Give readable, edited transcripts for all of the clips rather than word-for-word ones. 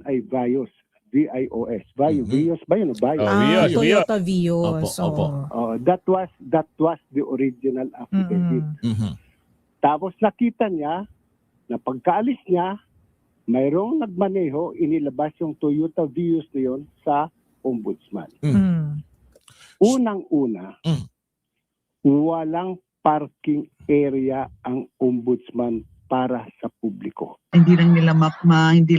ay Vios. V-I-O-S. Vios ba yun? Vios. Vios, Toyota Vios. Opo. That was the original affidavit. Tapos nakita niya na pagkaalis niya, mayroong nagmaneho, inilabas yung Toyota Vios na yun sa ombudsman. Unang-una, walang parking area ang ombudsman para sa publiko. Hindi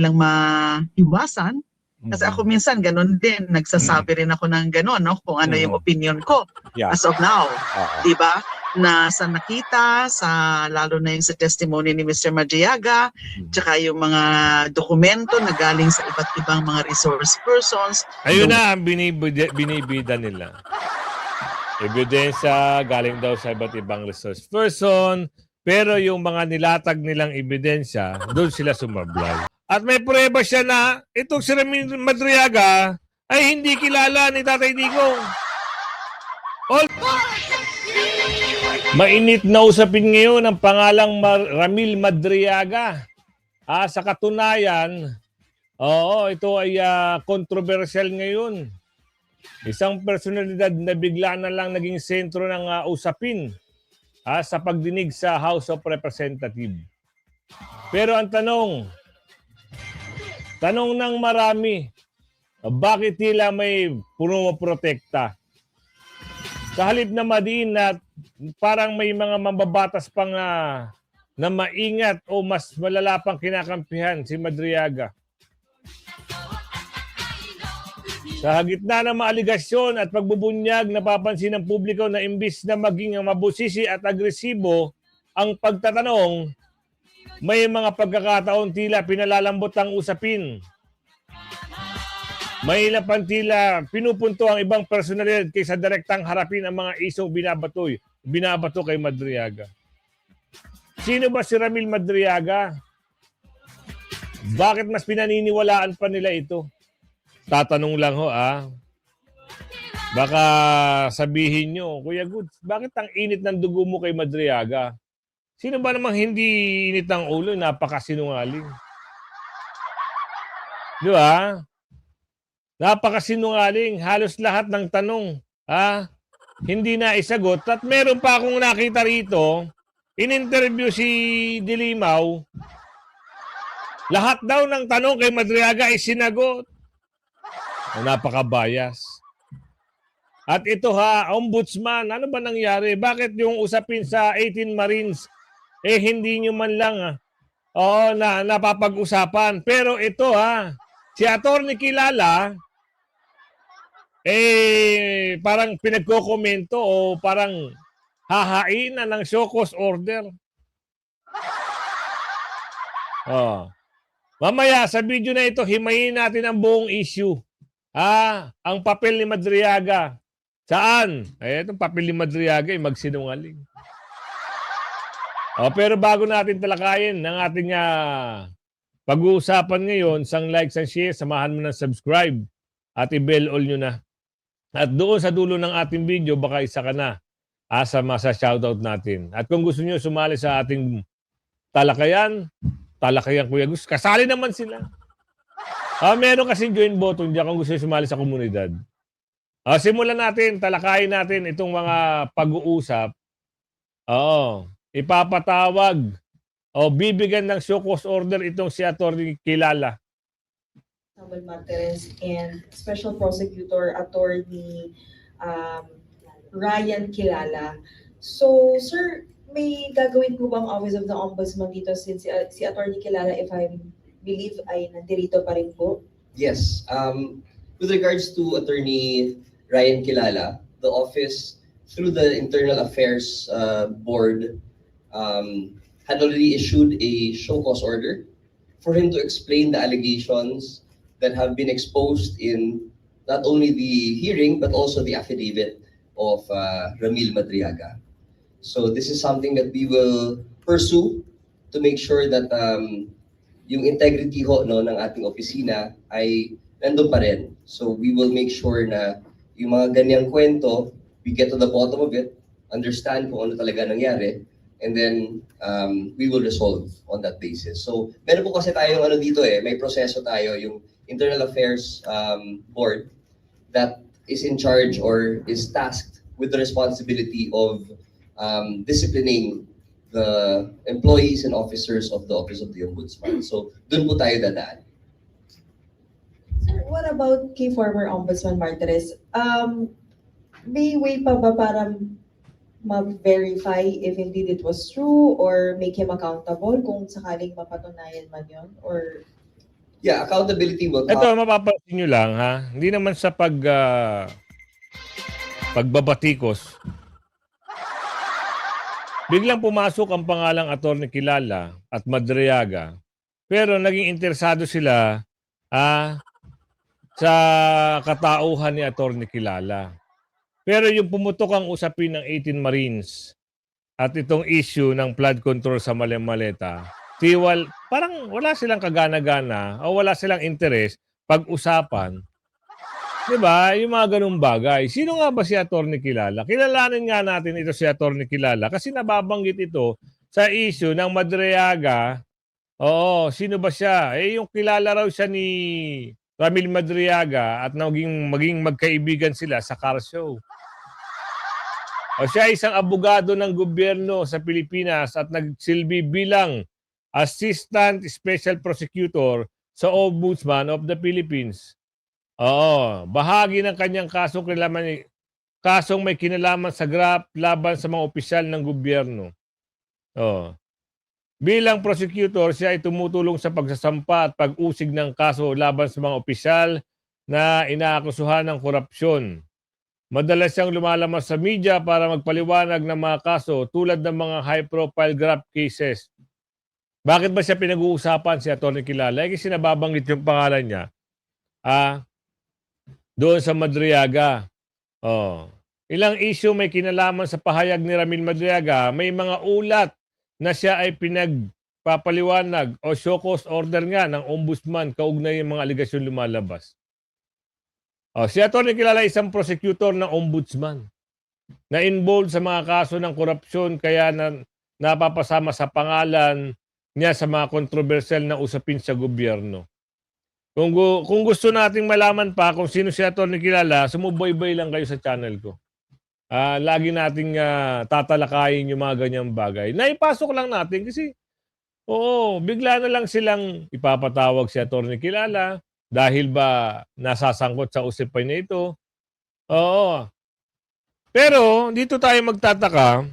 lang maiwasan. Kasi ako minsan ganun din, nagsasabi rin ako ng ganun, no? Kung ano yung opinion ko as of now. Di ba? Na sa nakita, lalo na yung sa testimony ni Mr. Madriaga, tsaka yung mga dokumento na galing sa iba't ibang mga resource persons. Ayun na ang binibida nila. Ebidensya galing daw sa iba't ibang resource person, pero yung mga nilatag nilang ebidensya, doon sila sumablay. At may prueba siya na itong si Ramil Madriaga ay hindi kilala ni Tatay Digong. Mainit na usapin ngayon ang pangalang Ramil Madriaga. Sa katunayan, ito ay controversial ngayon. Isang personalidad na bigla na lang naging sentro ng usapin sa pagdinig sa House of Representatives. Pero ang tanong ng marami, bakit tila may pumoprotekta? Sa halip na madiin na parang may mga mambabatas pang na maingat o mas malala pang kinakampihan si Madriaga. Sa gitna ng mga aligasyon at pagbubunyag, napapansin ng publiko na imbis na maging mabusisi at agresibo ang pagtatanong, may mga pagkakataon tila pinalalambot ang usapin. May ilan tila pinupunto ang ibang personalidad kaysa direktang harapin ang mga isong binabato kay Madriaga. Sino ba si Ramil Madriaga? Bakit mas pinaniniwalaan pa nila ito? Tatanong lang ho Baka sabihin nyo, Kuya Goods, bakit ang init ng dugo mo kay Madriaga? Sino ba namang hindi init ng ulo? Napakasinungaling. Di ba? Napakasinungaling. Halos lahat ng tanong, hindi na isagot. At meron pa akong nakita rito, in-interview si Dilimaw, lahat daw ng tanong kay Madriaga ay sinagot. Napaka-bias. At ito Ombudsman, ano ba nangyari? Bakit yung usapin sa 18 Marines, hindi nyo man lang napapag-usapan. Pero ito si Atty. Kilala, parang pinagkokomento o parang hahain na ng show cause order. Mamaya sa video na ito, himayin natin ang buong issue. Ang papel ni Madriaga. Saan? Itong papel ni Madriaga ay magsinungaling. Pero bago natin talakayin ng ating pag-uusapan ngayon, sang like, sang share, samahan mo ng subscribe at i-bell all nyo na. At doon sa dulo ng ating video, baka isa ka na sa shoutout natin. At kung gusto nyo sumali sa ating talakayan Kuya Gus, kasali naman sila. Meron kasing join button dyan kung gusto nyo sumali sa komunidad. Simulan natin, talakayin natin itong mga pag-uusap. Ipapatawag o bibigyan ng show cause order itong si Atty. Kilala. Samuel Martires and Special Prosecutor Attorney Ryan Kilala. So, sir, may gagawin po bang Office of the Ombudsman dito since si Attorney Kilala, if I believe, ay nandirito pa rin po? Yes. With regards to Attorney Ryan Kilala, the office, through the Internal Affairs Board, had already issued a show cause order for him to explain the allegations that have been exposed in not only the hearing but also the affidavit of Ramil Madriaga. So this is something that we will pursue to make sure that yung integrity ng ating opisina ay nandun pa rin. So we will make sure na yung mga ganyang kwento, we get to the bottom of it, understand kung ano talaga nangyari, and then we will resolve on that basis. So meron po kasi tayong ano dito may proseso tayo, yung Internal Affairs Board that is in charge or is tasked with the responsibility of disciplining the employees and officers of the Office of the Ombudsman. So dun po tayo dadaan. Sir, what about kay former Ombudsman Martires? May way pa ba para ma-verify if indeed it was true or make him accountable kung sakaling mapatunayan man yun? Or Yeah, accountability will Ito, mapapansin nyo lang, ha? Hindi naman sa pagbabatikos. Biglang pumasok ang pangalang Atty. Kilala at Madriaga. Pero naging interesado sila sa katauhan ni Atty. Kilala. Pero yung pumutok ang usapin ng 18 Marines at itong issue ng flood control sa Maleta, parang wala silang kagana-gana o wala silang interes pag-usapan. Diba? Yung mga ganung bagay. Sino nga ba si Atty. Kilala? Kilalanin nga natin ito si Atty. Kilala kasi nababanggit ito sa issue ng Madriaga. Oo, sino ba siya? Yung kilala raw siya ni Ramil Madriaga at maging magkaibigan sila sa car show. O siya isang abogado ng gobyerno sa Pilipinas at nagsilbi bilang Assistant Special Prosecutor sa Ombudsman of the Philippines. Oo, bahagi ng kanyang kasong may kinalaman sa graft laban sa mga opisyal ng gobyerno. Oo. Bilang prosecutor, siya ay tumutulong sa pagsasampa at pag-usig ng kaso laban sa mga opisyal na inaakusuhan ng korupsyon. Madalas siyang lumalabas sa media para magpaliwanag ng mga kaso tulad ng mga high-profile graft cases. Bakit ba siya pinag-uusapan si Atty. Kilala? Kasi nababanggit yung pangalan niya doon sa Madriaga. Ilang issue may kinalaman sa pahayag ni Ramil Madriaga, may mga ulat na siya ay pinagpapaliwanag o show cause order nga ng ombudsman kaugnay ng mga aligasyon lumalabas. Si Atty. Kilala isang prosecutor ng ombudsman na involved sa mga kaso ng korupsyon kaya napapasama sa pangalan niya sa mga kontrobersyal na usapin sa gobyerno. Kung gusto nating malaman pa kung sino si Atty. Kilala, sumubaybay lang kayo sa channel ko. Lagi nating tatalakayin yung mga ganyang bagay. Naipasok lang natin kasi bigla na lang silang ipapatawag si Atty. Kilala dahil ba nasasangkot sa usapin na ito. Pero dito tayo magtataka,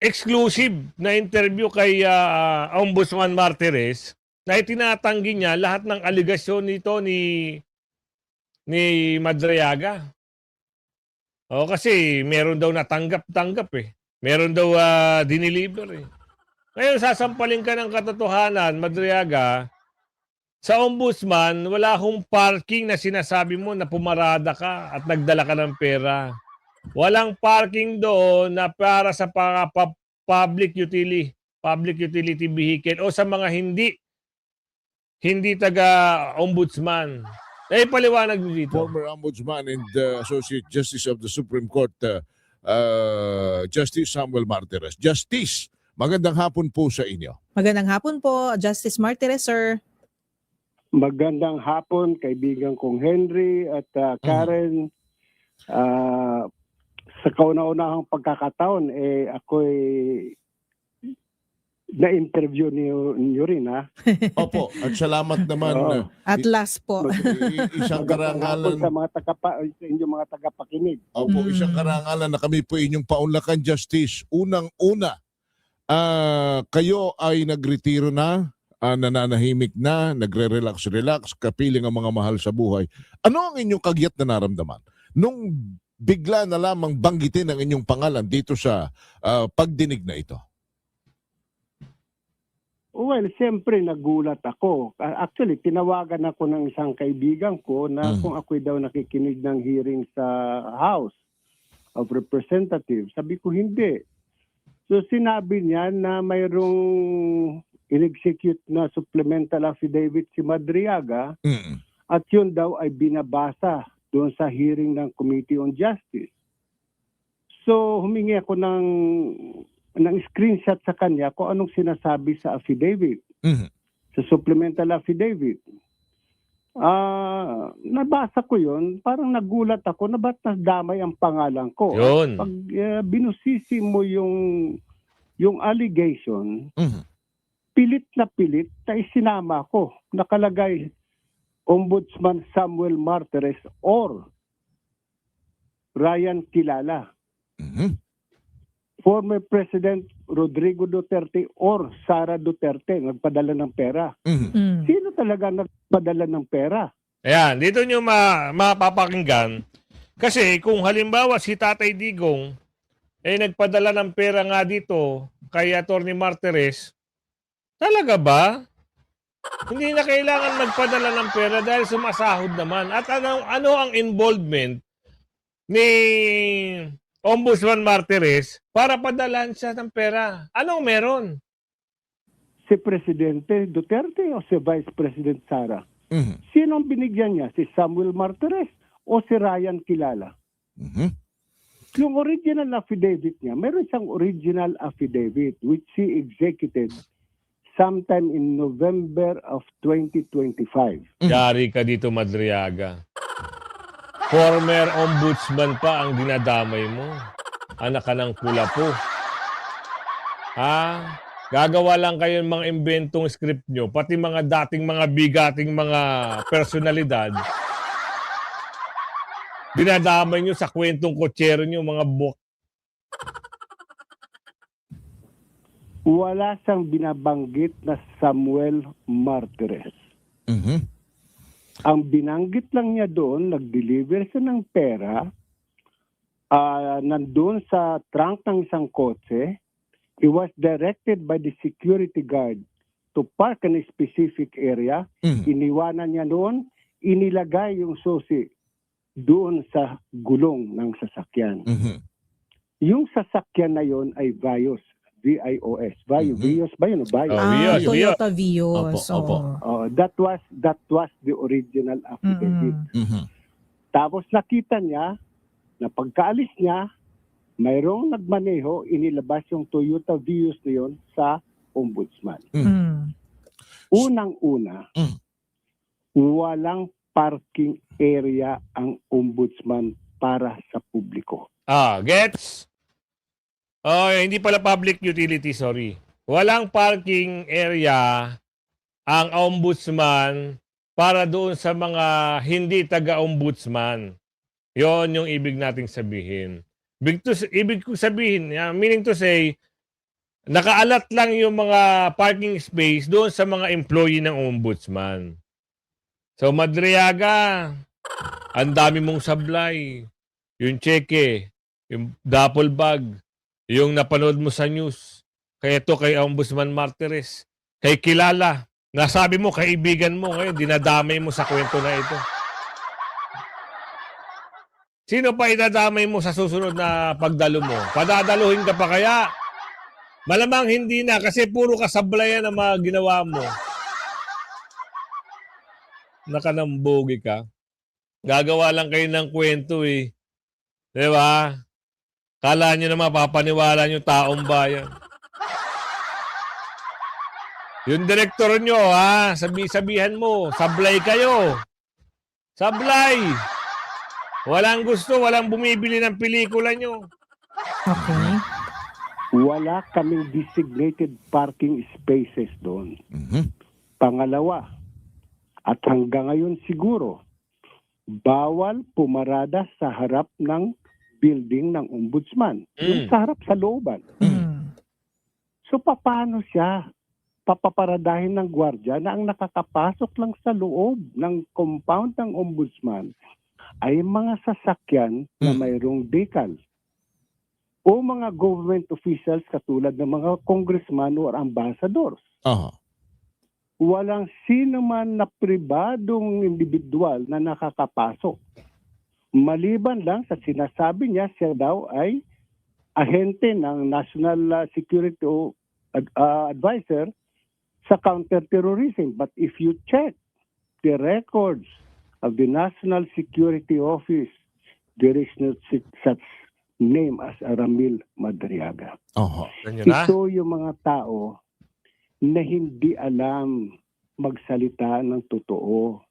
exclusive na interview kay Ombudsman Martires na itinatanggi niya lahat ng aligasyon nito ni Madriaga. Kasi meron daw natanggap-tanggap Meron daw diniliver Ngayon sasampalin ka ng katotohanan, Madriaga, sa ombudsman, wala hong parking na sinasabi mo na pumarada ka at nagdala ka ng pera. Walang parking doon na para sa public utility vehicle o sa mga hindi taga-ombudsman. Paliwanag nyo dito. Former Ombudsman and Associate Justice of the Supreme Court, Justice Samuel Martires. Justice, magandang hapon po sa inyo. Magandang hapon po, Justice Martires, sir. Magandang hapon, kaibigan kong Henry at Karen. Sa kauna-unahang pagkakataon, ako'y na-interview niyo rin, ha? Opo, at salamat naman. At last po. Isang karangalan sa inyong mga tagapakinig. Opo, isang karangalan na kami po inyong paunlakan, Justice. Unang-una, kayo ay nagretiro na, nananahimik na, nagre-relax, kapiling ang mga mahal sa buhay. Ano ang inyong kagyat na naramdaman nung bigla na lamang banggitin ang inyong pangalan dito sa pagdinig na ito? Well, siyempre nagulat ako. Actually, tinawagan ako ng isang kaibigan ko na kung ako'y daw nakikinig ng hearing sa House of Representatives. Sabi ko, hindi. So sinabi niya na mayroong in-execute na supplemental affidavit si Madriaga at yun daw ay binabasa doon sa hearing ng Committee on Justice. So humingi ako ng screenshot sa kanya kung anong sinasabi sa affidavit, Mhm. sa supplemental affidavit. Nabasa ko yun, parang nagulat ako na ba't nadamay ang pangalan ko. Yun. Pag binusisi mo yung allegation, Mhm. pilit na isinama ko. Nakalagay Ombudsman Samuel Martires or Ryan Kilala. Mhm. Former President Rodrigo Duterte or Sara Duterte nagpadala ng pera. Mhm. Mm. Sino talaga nagpadala ng pera? Ayan, dito nyo mapapakinggan. Kasi kung halimbawa si Tatay Digong nagpadala ng pera nga dito kay Atty. Martires, talaga ba? Hindi na kailangan magpadala ng pera dahil sumasahod naman. At ano ang involvement ni Ombudsman Martires para padalan siya ng pera? Anong meron? Si Presidente Duterte o si Vice President Sara? Mhm. Sino ang binigyan niya? Si Samuel Martires o si Ryan Kilala? Mhm. Yung original affidavit niya, meron siyang original affidavit which he executed sometime in November of 2025. Yari ka dito, Madriaga. Former ombudsman pa ang dinadamay mo. Anak ka ng kulapo. Gagawa lang kayo ng mga inventong script nyo, pati mga dating mga bigating mga personalidad. Dinadamay nyo sa kwentong kotsero nyo, mga book. Wala siyang binabanggit na Samuel Martires. Mhm. Ang binanggit lang niya doon, nag-deliver siya ng pera, nandun sa trunk ng isang kotse. He was directed by the security guard to park in a specific area. Mhm. Iniwanan niya doon, inilagay yung susi doon sa gulong ng sasakyan. Mhm. Yung sasakyan na yon ay Vios. V-I-O-S. Mhm. Vios ba yun? Vios. Vios, Toyota Vios. Opo, opo. That was the original affidavit. Mhm. Tapos nakita niya na pagkaalis niya, mayroong nagmaneho, inilabas yung Toyota Vios na yun sa ombudsman. Unang-una, walang parking area ang ombudsman para sa publiko. Gets? Hindi pala public utility, sorry. Walang parking area ang ombudsman para doon sa mga hindi taga-ombudsman. Yon yung ibig nating sabihin. Ibig ko sabihin, meaning to say, nakaalat lang yung mga parking space doon sa mga employee ng ombudsman. So, Madriaga, ang dami mong sablay. Yung cheque, yung duffel bag, yung napanood mo sa news. Kaya ito kay Ombudsman Martires, kay Kilala. Nasabi mo, kaibigan mo ngayon, dinadamay mo sa kwento na ito. Sino pa idadamay mo sa susunod na pagdalo mo? Padadaluhin ka pa kaya? Malamang hindi na kasi puro kasablayan ang mga ginawa mo. Nakanambogi ka. Gagawa lang kayo ng kwento eh. Diba? Kala nyo na mapapaniwala nyo taong bayan. Yung direktor nyo, sabihan mo, sablay kayo. Sablay. Walang gusto, walang bumibili ng pelikula nyo. Okay. Wala kaming designated parking spaces doon. Mhm. Pangalawa, at hanggang ngayon siguro, bawal pumarada sa harap ng building ng ombudsman. Yung sa harap sa looban. So paano siya papaparadahin ng gwardiya na ang nakakapasok lang sa loob ng compound ng ombudsman ay mga sasakyan na mayroong decal o mga government officials katulad ng mga congressman or ambassadors. Aha. Walang sino man na pribadong individual na nakakapasok. Maliban lang sa sinasabi niya, siya daw ay ahente ng National Security Advisor sa counterterrorism. But if you check the records of the National Security Office, there is no such name as Ramil Madriaga. Oho. Ganyan na. Ito yung mga tao na hindi alam magsalita ng totoo.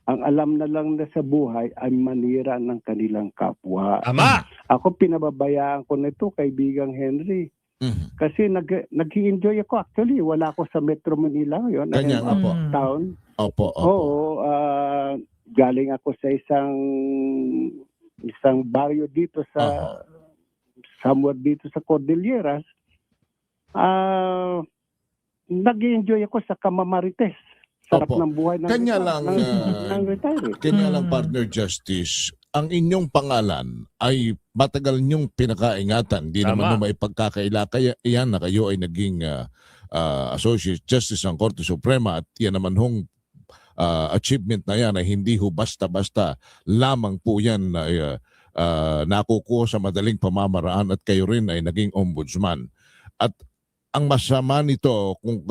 Ang alam na lang na sa buhay ay manira ng kanilang kapwa. Tama! Ako pinababayaan ko nito, kaibigang Henry. Mhm. Kasi nag-enjoy ako. Actually, wala ako sa Metro Manila ngayon. Kanya nga po. Town. Opo, opo. Oo, galing ako sa isang baryo dito sa somewhere dito sa Cordilleras. Nag-enjoy ako sa Kamamarites. Sarap Opo. ng buhay ng Kanya lang, ng retire. Kanya lang, partner Justice, ang inyong pangalan ay matagal niyong pinakaingatan. Di Tama. naman may pagkakaila. Kaya iyan na kayo ay naging Associate Justice ng Korte Suprema at yan naman hong achievement na yan ay hindi ho basta-basta lamang po yan na nakukuha sa madaling pamamaraan at kayo rin ay naging ombudsman. At ang masama nito kung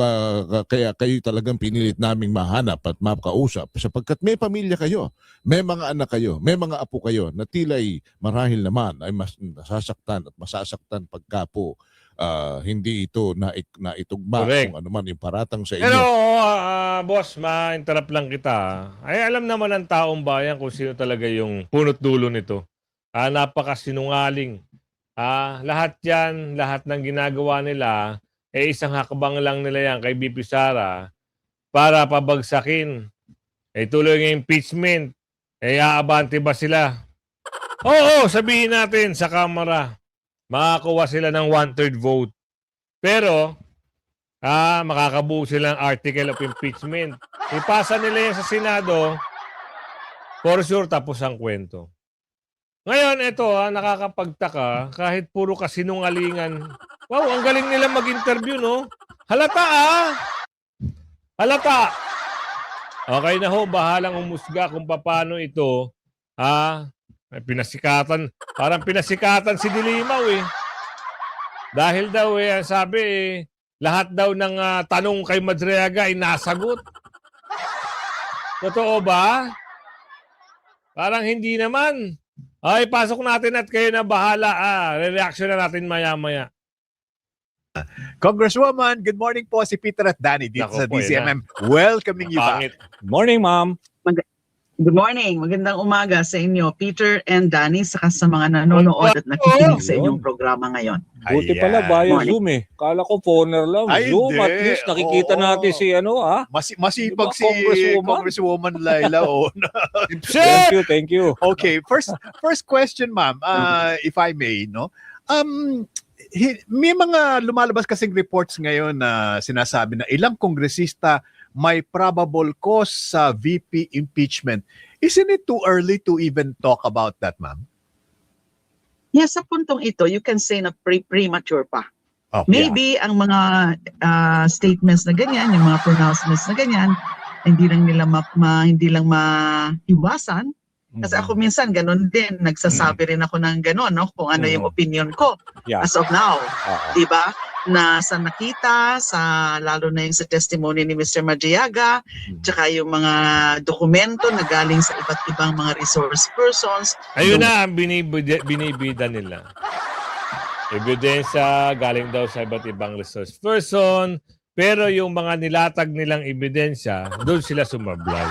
kaya kayo talagang pinilit naming mahanap at makausap sapagkat may pamilya kayo, may mga anak kayo, may mga apo kayo na tila'y marahil naman ay mas nasasaktan at masasaktan pagka po hindi ito naitugma Correct. kung ano man yung paratang sa Pero, inyo. boss, ma-interrupt lang kita. Ay, alam naman ng taong bayan kung sino talaga yung punot dulo nito. Napakasinungaling. Lahat yan, lahat ng ginagawa nila, isang hakbang lang nila yan kay BP Sara para pabagsakin. Tuloy ng impeachment. Aabante ba sila? Oo, sabihin natin sa Kamara, makakuha sila ng 1/3 vote. Pero, makakabuo sila ng article of impeachment. Ipasa nila yan sa Senado, for sure tapos ang kwento. Ngayon, ito nakakapagtaka, kahit puro kasinungalingan. Wow, ang galing nila mag-interview, no? Halata, Halata! Okay na ho, bahalang umusga kung paano ito, pinasikatan, parang pinasikatan si Dilimaw, Dahil daw, sabi, lahat daw ng tanong kay Madriaga ay nasagot. Totoo ba? Parang hindi naman. Ay, pasok natin at kayo na bahala. Re-reaction na natin maya-maya. Congresswoman, good morning po. Si Peter at Danny dito Nako sa po, DCMM. Welcoming you back. Pangit. Morning, ma'am. Good morning. Magandang umaga sa inyo, Peter and Danny, saka sa mga nanonood at nakikinig sa inyong programa ngayon. Buti Ayan. pala, bio Morning. Zoom Kala ko phoner lang. Ay, Zoom, hindi. at least nakikita Oo. natin si Masipag Diba, si Congresswoman? Congresswoman Laila. Thank you. Okay, first question, ma'am, if I may, no? May mga lumalabas kasing reports ngayon na sinasabi na ilang kongresista may probable cause sa VP impeachment. Isn't it too early to even talk about that, ma'am? Yes, sa puntong ito, you can say na premature pa. Oh, Maybe ang mga statements na ganyan, yung mga pronouncements na ganyan, hindi lang maiwasan. Kasi ako minsan ganun din, nagsasabi rin ako ng ganun, no? Kung ano yung opinion ko as of now. Di ba? Na sa nakita, lalo na yung sa testimony ni Mr. Madriaga, tsaka yung mga dokumento na galing sa iba't ibang mga resource persons. Ayun na ang binibida nila. Ebidensya galing daw sa iba't ibang resource person, pero yung mga nilatag nilang ebidensya, doon sila sumablay.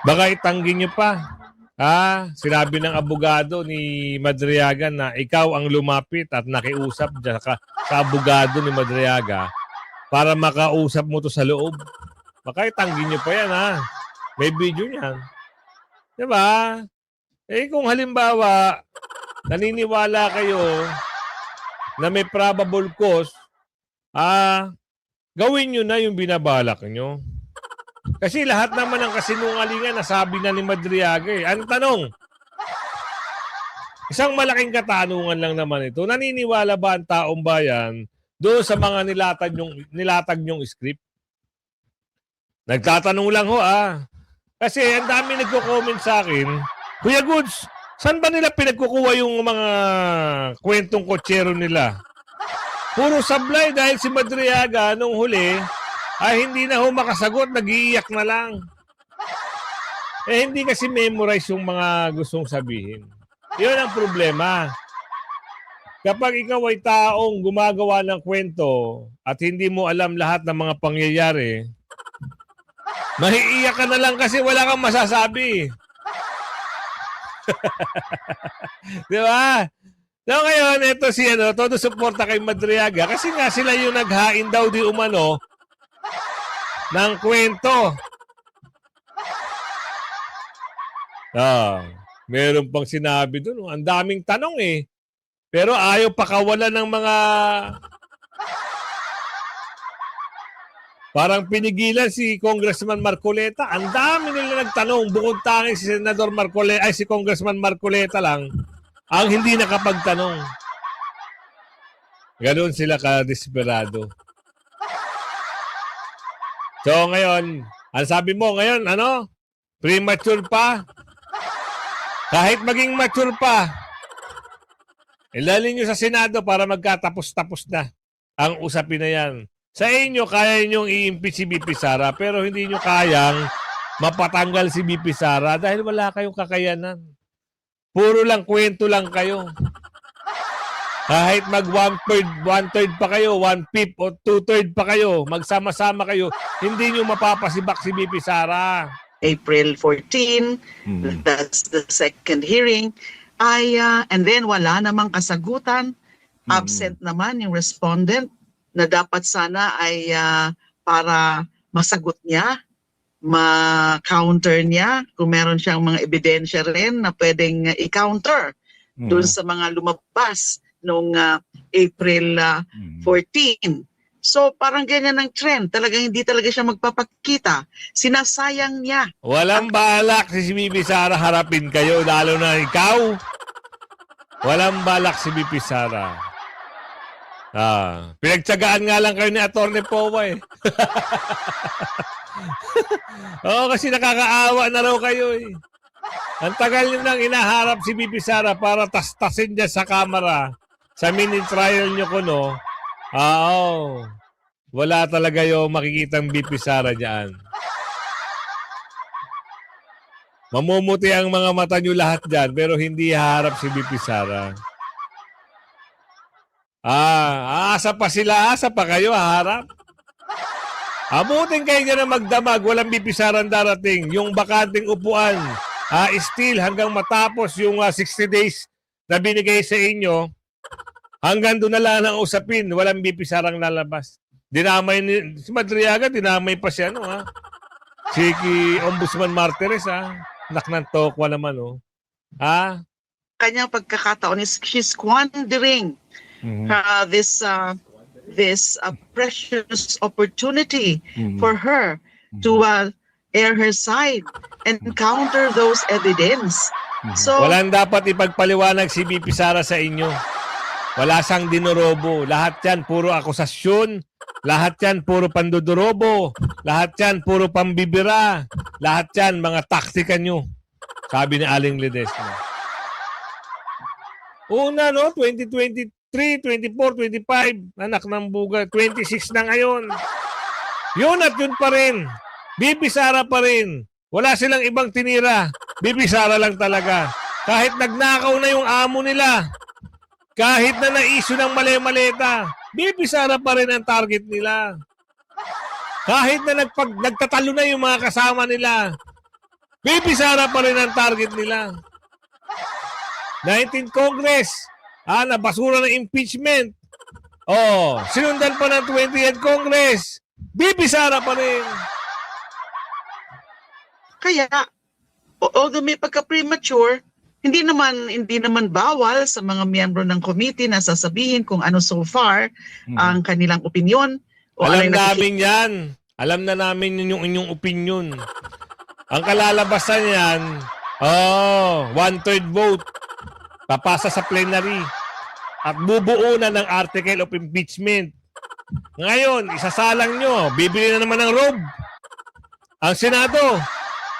Baka itanggi nyo pa. Sinabi ng abogado ni Madriaga na ikaw ang lumapit at nakiusap sa abogado ni Madriaga para makausap mo to sa loob. Baka itanggi nyo pa yan, May video niyan. Diba? Kung halimbawa, naniniwala kayo na may probable cause, gawin nyo na yung binabalak nyo. Kasi lahat naman ng kasinungalingan nasabi na ni Madriaga. Ang tanong, isang malaking katanungan lang naman ito, naniniwala ba ang taong bayan doon sa mga nilatag nyong script? Nagtatanong lang ho, Kasi ang dami nagko-comment sa akin, Kuya Goods, saan ba nila pinagkukuha yung mga kwentong kotsero nila? Puro sablay dahil si Madriaga nung huli, hindi na ho makasagot, nag-iiyak na lang. Hindi kasi memorize yung mga gustong sabihin. Yun ang problema. kapag ikaw ay taong gumagawa ng kwento at hindi mo alam lahat ng mga pangyayari, mahiiyak ka na lang kasi wala kang masasabi. Di ba? So ngayon, ito si todo suporta kay Madriaga kasi nga sila yung naghain daw di umano ng kwento. Meron pang sinabi doon. Ang daming tanong eh. Pero ayaw pakawalan ng mga parang pinigilan si Congressman Marcoleta. Ang dami nila nagtanong. Bukod tanging si Senador Marcoleta, ay si Congressman Marcoleta lang ang hindi nakapagtanong. Ganoon sila ka-desperado. So ngayon, ang sabi mo ngayon, premature pa? Kahit maging mature pa, ilalin nyo sa Senado para magkatapos-tapos na ang usapin na yan. Sa inyo, kaya nyo i-impeach si BP Sara, pero hindi nyo kayang mapatanggal si BP Sara dahil wala kayong kakayanan. Puro lang kwento lang kayo. Kahit mag one-third pa kayo, 1/5 o 2/3 pa kayo, magsama-sama kayo, hindi nyo mapapasibak si BP Sara. April 14, that's the second hearing, and then wala namang kasagutan, absent naman yung respondent na dapat sana ay para masagot niya, ma-counter niya, kung meron siyang mga ebidensya rin na pwedeng i-counter dun sa mga lumabas noong April 14. So parang ganyan ang trend. Talagang hindi talaga siya magpapakita. Sinasayang niya. Walang balak si BP Sara harapin kayo, lalo na ikaw. Walang balak si BP Sara. Pinagtsagaan nga lang kayo ni Atty. Powa eh. Oo, kasi nakakaawa na raw kayo eh. Ang tagal nyo nang inaharap si BP Sara para tastasin niya sa kamera sa mini-trial nyo kuno. Wala talaga yung makikitang BP Sara dyan. Mamumuti ang mga mata nyo lahat dyan, pero hindi haharap si BP Sara. Asa pa sila, asa pa kayo haharap. Abutin kayo dyan na magdamag, walang BP Sara darating. Yung bakanting upuan, still hanggang matapos yung 60 days na binigay sa inyo, hanggang doon na lang ang usapin, walang BP Sarang lalabas. Dinamay si Madriaga, dinamay pa siya, si Ombudsman Martires, Anak ng tokwa naman, Kanyang pagkakataon is she's squandering this precious opportunity for her to air her side and counter those evidence. So, walang dapat ipagpaliwanag si BP Sara sa inyo. Wala siyang dinorobo. Lahat yan puro akusasyon. Lahat yan puro pandudorobo. Lahat yan puro pambibira. Lahat yan mga taktika nyo. Sabi ni Aling Ledesma. Una, 2023, 24, 25, anak ng buga, 26 na ngayon. Yun at yun pa rin. BP Sara pa rin. Wala silang ibang tinira. BP Sara lang talaga. Kahit nagnakaw na yung amo nila, kahit na na-issue ng mali-maleta, BP Sara pa rin ang target nila. Kahit na nagtatalo na yung mga kasama nila, BP Sara pa rin ang target nila. 19th Congress, nabasura ng impeachment. Sinundan pa ng 20th Congress, BP Sara pa rin. Kaya, although may pagka-premature, hindi naman bawal sa mga miyembro ng committee na sasabihin kung ano so far ang kanilang opinion. Alam namin yan. Alam na namin yung inyong opinion. Ang kalalabasan yan, 1/3 vote. Papasa sa plenary. At bubuo na ng article of impeachment. Ngayon, isasalang nyo. Bibili na naman ng robe. Ang Senado,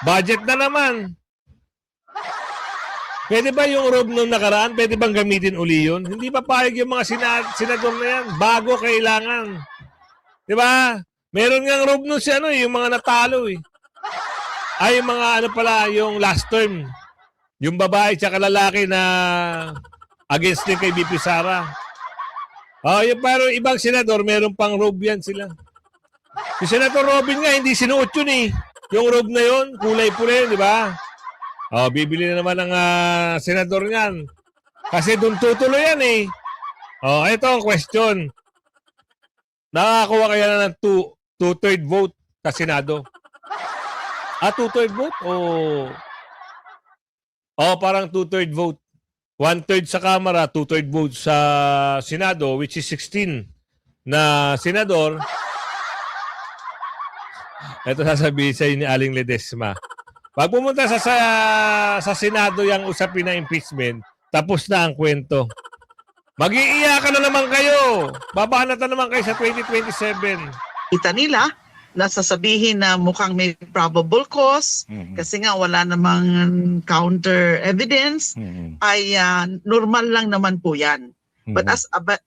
budget na naman. Pwede ba yung robe nung nakaraan? Pwede bang gamitin uli yun? Hindi pa payag yung mga senador na yan. Bago kailangan. Di ba? Meron nga robe nung yung mga natalo eh. Ay, yung mga yung last term. Yung babae tsaka lalaki na against din kay VP Sara. Yung pero ibang senador, meron pang robe yan sila. Si Senator Robin nga, hindi sinuot yun eh. Yung robe na yun, kulay pula yun, di ba? Bibili na naman ng senador niyan. Kasi doon tutuloy yan eh. Ito ang question. Nakakuha kaya na ng two-third vote sa Senado? Two-third vote? Parang two-third vote. One-third sa Kamara, two-third vote sa Senado, which is 16 na senador. Ito sasabihin sa ni Aling Ledesma. Pag pumunta sa Senado yung usapin na impeachment, tapos na ang kwento. Mag-iiyakan na naman kayo. Babanat na naman kayo sa 2027. Kita nila, nasasabihin na mukhang may probable cause kasi nga wala namang counter evidence, ay normal lang naman po yan.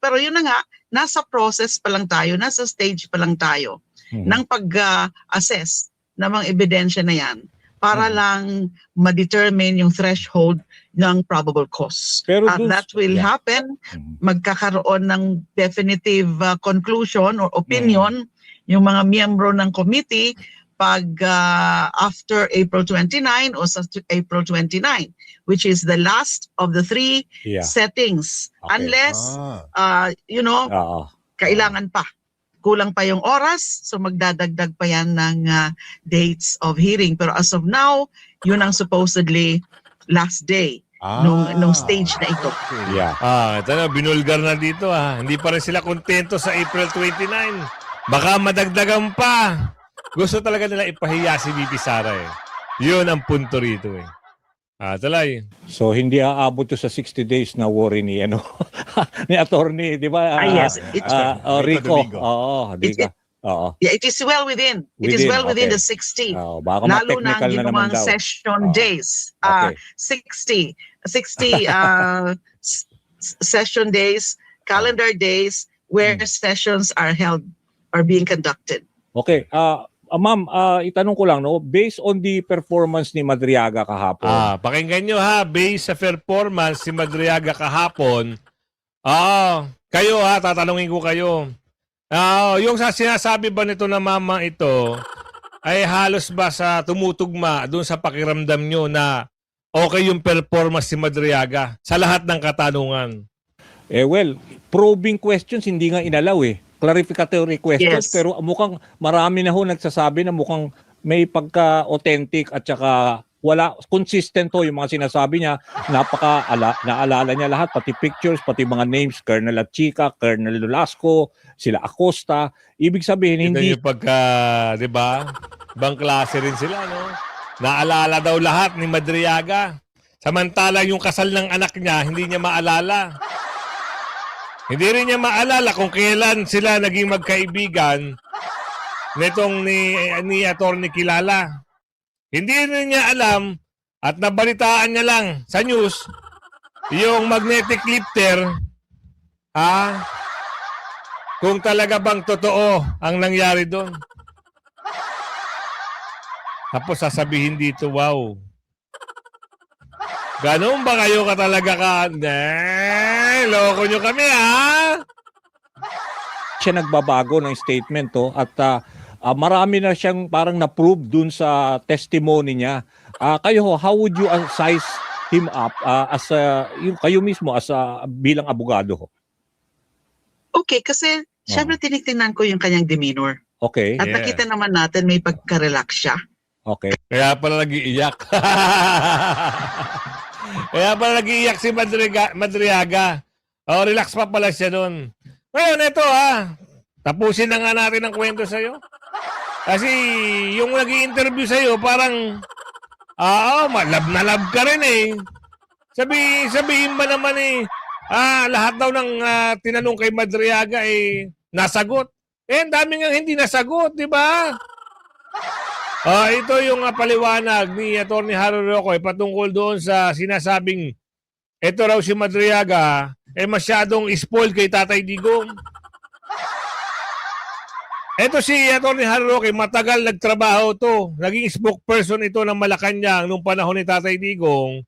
Pero yun na nga, nasa process pa lang tayo, nasa stage pa lang tayo ng pag-assess ng mga ebidensya na yan para lang ma-determine yung threshold ng probable cause. Pero that will happen, magkakaroon ng definitive conclusion or opinion yung mga miyembro ng committee pag after April 29 o sa April 29, which is the last of the 3 settings. Okay. Unless, kailangan pa. Kulang pa yung oras, so magdadagdag pa yan ng dates of hearing. Pero as of now, yun ang supposedly last day nung stage na ito. Ito na, binulgar na dito Hindi pa rin sila kontento sa April 29. Baka madagdagan pa. Gusto talaga nila ipahiya si VP Sara eh. Yun ang punto rito eh. Talay. So hindi aabot to sa 60 days na worry ni ni attorney, di ba? Yes, Rico. It is well within. It is well within the 60. Baka lalo na technical na naman yung daw. session days. 60 session days, calendar days where sessions are held or being conducted. Okay. Ma'am, itanong ko lang, based on the performance ni Madriaga kahapon. Pakinggan nyo based sa performance ni Madriaga kahapon, kayo tatanungin ko kayo. Yung sinasabi ba nito na mama ito, ay halos ba sa tumutugma doon sa pakiramdam nyo na okay yung performance ni Madriaga sa lahat ng katanungan? Probing questions hindi nga inalaw clarificatory questions, pero mukhang marami na nagsasabi na mukhang may pagka-authentic at saka wala, consistent yung mga sinasabi niya, naalala niya lahat, pati pictures, pati mga names, Colonel Achica, Colonel Nolasco, sila Acosta, ibig sabihin hindi... Ito yung pagka, di ba? Ibang klase rin sila, no? Naalala daw lahat ni Madriaga. Samantala yung kasal ng anak niya, hindi niya maalala. Hindi rin niya maalala kung kailan sila naging magkaibigan nitong ni Atty. Kilala. Hindi rin niya alam at nabalitaan niya lang sa news yung magnetic lifter kung talaga bang totoo ang nangyari doon. Tapos sasabihin dito, wow. Ganun ba kayo ka talaga loko nyo kami Siya nagbabago ng statement at marami na siyang parang na-prove dun sa testimony niya. Kayo, how would you size him up kayo mismo as bilang abogado? Okay, kasi syempre tinitingnan ko yung kanyang demeanor. Okay. At nakita naman natin may pagka-relax siya. Okay. Kaya pala nag-iiyak. Kaya pala nag-iiyak si Madriaga. Relax pa pala siya doon. Ngayon, ito tapusin na nga natin ang kwento sa'yo. Kasi yung nag-i-interview sa'yo, parang, love na love ka rin eh. Sabihin ba naman lahat daw ng tinanong kay Madriaga nasagot. Ang dami nga hindi nasagot, di ba? Ito yung paliwanag ni Atty. Harry Roque patungkol doon sa sinasabing ito raw si Madriaga masyadong spoiled kay Tatay Digong. Ito si Atty. Harry Roque, matagal nagtrabaho to. Naging spokesperson ito ng Malacanang nung panahon ni Tatay Digong.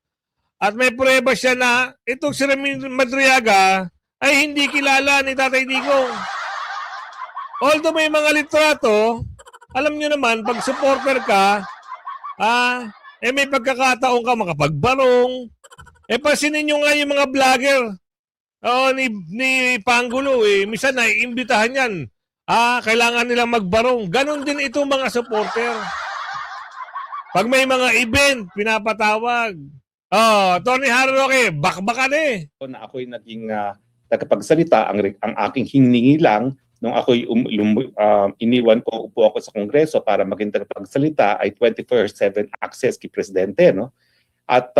at may prueba siya na itong si Remy Madriaga ay hindi kilala ni Tatay Digong. Although may mga litrato, alam nyo naman, pag supporter ka, may pagkakataon ka makapagbarong. Pansinin nyo nga yung mga vlogger ni Pangulo. Minsan naiimbitahan yan. Kailangan nilang magbarong. Ganon din itong mga supporter. Pag may mga event, pinapatawag. Tony Harroque, bakbakan Na ako'y naging tagapagsalita, ang aking hiningi lang nung ako'y iniwan ko, upo ako sa Kongreso para maging tagapagsalita ay 24/7 access kay Presidente. No? At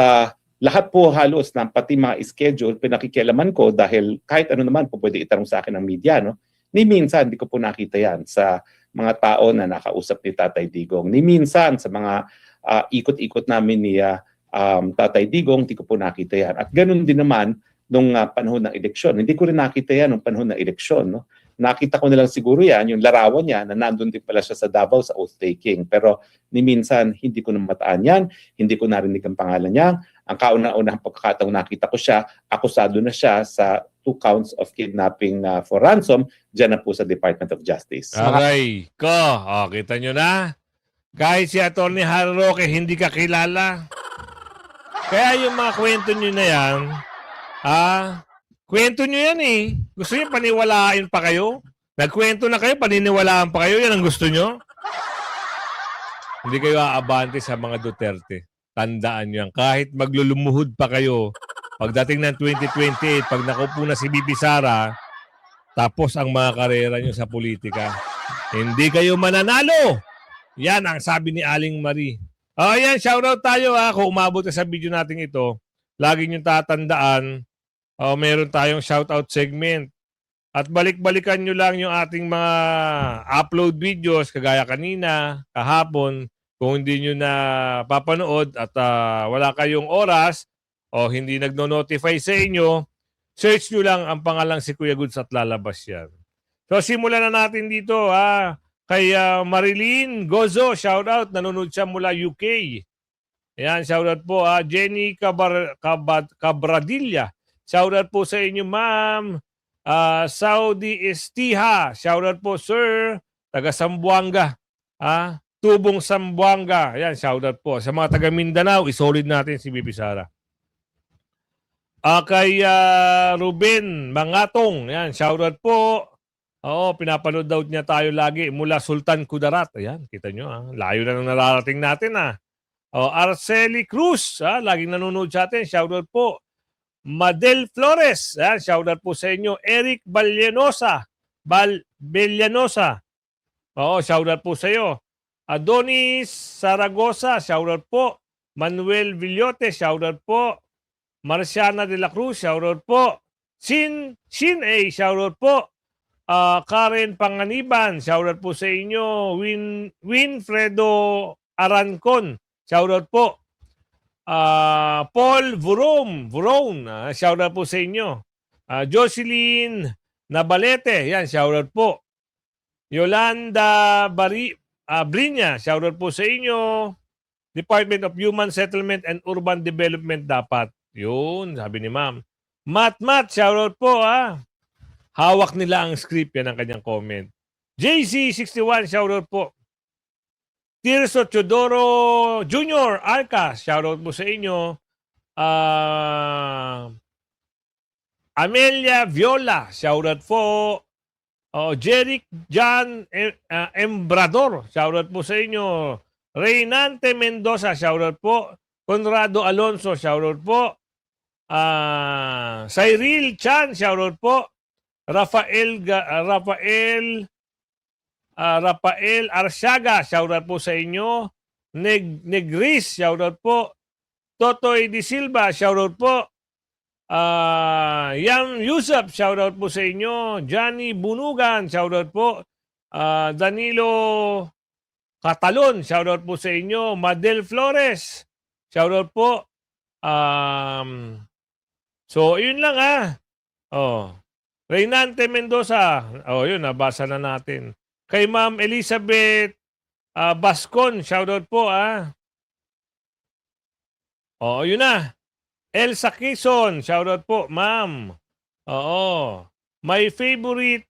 lahat po halos ng pati mga schedule, pinakikialaman ko dahil kahit ano naman po pwede itanong sa akin ng media. No? Ni minsan, hindi ko po nakita yan sa mga tao na nakausap ni Tatay Digong. Ni minsan, sa mga ikot-ikot namin ni Tatay Digong, hindi ko po nakita yan. At ganun din naman nung panahon ng eleksyon. Hindi ko rin nakita yan nung panahon ng eleksyon. No? Nakita ko na lang siguro yan, yung larawan niya na nandun din pala siya sa Davao sa oath-taking. Pero ni minsan, hindi ko namataan yan, hindi ko narinig ang pangalan niya. Ang kauna-unang pagkakataong nakita ko siya, akusado na siya sa 2 counts of kidnapping for ransom dyan na po sa Department of Justice. Aray ko, kita nyo na. Kahit si Atty. Harroque, hindi ka kilala. Kaya yung mga kwento nyo na yan, kwento nyo yan Gusto nyo paniwalaan pa kayo? Nagkwento na kayo, paniniwalaan pa kayo? Yan ang gusto nyo? Hindi kayo aabante sa mga Duterte. Tandaan nyo yan. Kahit maglulumuhod pa kayo, pagdating ng 2028, pag nakupo na si Bibi Sara, tapos ang mga karera nyo sa politika. Hindi kayo mananalo! Yan ang sabi ni Aling Marie. Ayan, shoutout tayo kung umabot ka sa video natin ito. Lagi nyo tatandaan, meron tayong shoutout segment. At balik-balikan nyo lang yung ating mga upload videos kagaya kanina, kahapon. Kung hindi nyo na papanood at wala kayong oras o hindi nagno-notify sa inyo, search nyo lang ang pangalang si Kuya Goods at lalabas yan. So simulan na natin dito kay Marilyn Gozo, shoutout, nanonood siya mula UK. Ayan, shoutout po. Jenny Cabradilla, shoutout po sa inyo, ma'am. Saudi Estiha, shoutout po, sir. Taga Sambuanga. Tubong Sambuanga. Ayan, shoutout po. Sa mga taga Mindanao, isolid natin si Bibi Sara. Kay Ruben Mangatong, ayan, shoutout po. Pinapanood daw niya tayo lagi mula Sultan Kudarat. Ayan, kita nyo. Layo na nang nararating natin. Arceli Cruz, laging nanonood sa atin. Shoutout po. Madel Flores, shoutout po sa inyo. Eric Bellanosa. Shoutout po sa iyo. Adonis Saragosa, shoutout po. Manuel Villote, shoutout po. Marciana de la Cruz, shoutout po. Shin A, shoutout po. Karen Panganiban, shoutout po sa inyo. Winfredo Arancon, shoutout po. Paul Vuron, shoutout po sa inyo. Jocelyn Nabalete, yan, shoutout po. Yolanda Brinya, shoutout po sa inyo. Department of Human Settlement and Urban Development dapat. Yun, sabi ni ma'am. Matt, shoutout po Hawak nila ang script, yan ang kanyang comment. JC61, shoutout po. Tirso Teodoro Jr. Arca, shoutout po sa inyo. Amelia Viola, shoutout po. Jeric John Embrador, shoutout po sa inyo. Reynante Mendoza, shoutout po. Conrado Alonso, shoutout po. Cyril Chan, shoutout po. Rafael Arsiaga, shoutout po sa inyo. Negris, shoutout po. Totoy Di Silva, shoutout po. Yam Yusuf, shoutout po sa inyo. Johnny Bunugan, shoutout po. Danilo Catalon, shoutout po sa inyo. Madel Flores, shoutout po. So, yun lang Reynante Mendoza, yun, nabasa na natin. Kay Ma'am Elizabeth Bascon, shoutout po Yun na. Elsa Quezon, shoutout po, ma'am. Oo. My favorite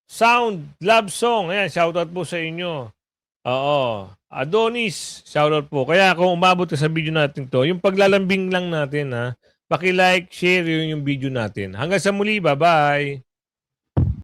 sound, love song. Ayan, shoutout po sa inyo. Oo. Adonis, shoutout po. Kaya kung umabot ka sa video natin to, yung paglalambing lang natin, ha, paki-like, share yung video natin. Hanggang sa muli, bye-bye.